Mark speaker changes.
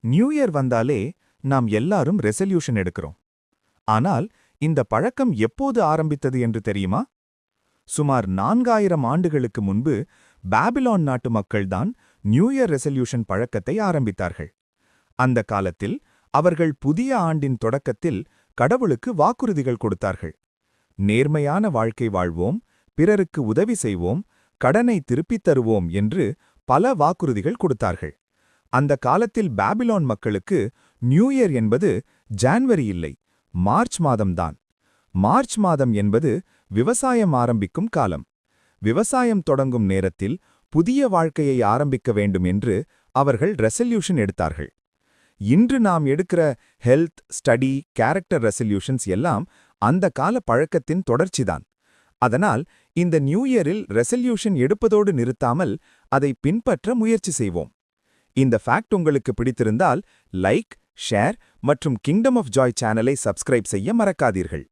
Speaker 1: New year வந்தாலே நாம் எல்லாரும் ரெசல்யூஷன் எடுக்கிறோம். ஆனால் இந்த பழக்கம் எப்போது ஆரம்பித்தது என்று தெரியுமா? சுமார் 4000 ஆண்டுகளுக்கு முன்பு பாபிலோன் நாட்டு மக்கள்தான் நியூ இயர் ரெசல்யூஷன் பழக்கத்தை ஆரம்பித்தார்கள். அந்த காலத்தில் அவர்கள் புதிய ஆண்டின் தொடக்கத்தில் கடவுளுக்கு வாக்குறுதிகள் கொடுத்தார்கள். நேர்மையான வாழ்க்கை வாழ்வோம், பிறருக்கு உதவி செய்வோம், கடனை திருப்பித் தருவோம் என்று பல வாக்குறுதிகள் கொடுத்தார்கள். அந்த காலத்தில் பாபிலோன் மக்களுக்கு நியூ இயர் என்பது ஜான்வரி இல்லை, மார்ச் மாதம்தான். மார்ச் மாதம் என்பது விவசாயம் ஆரம்பிக்கும் காலம். விவசாயம் தொடங்கும் நேரத்தில் புதிய வாழ்க்கையை ஆரம்பிக்க வேண்டும் என்று அவர்கள் ரெசல்யூஷன் எடுத்தார்கள். இன்று நாம் எடுக்கிற ஹெல்த், ஸ்டடி, கேரக்டர் ரெசல்யூஷன்ஸ் எல்லாம் அந்த கால பழக்கத்தின் தொடர்ச்சிதான். அதனால் இந்த நியூ இயரில் ரெசல்யூஷன் எடுப்பதோடு நிறுத்தாமல் அதை பின்பற்ற முயற்சி செய்வோம். இந்த ஃபேக்ட் உங்களுக்கு பிடித்திருந்தால் லைக், ஷேர் மற்றும் கிங்டம் ஆஃப் ஜாய் சேனலை சப்ஸ்கிரைப் செய்ய மறக்காதீர்கள்.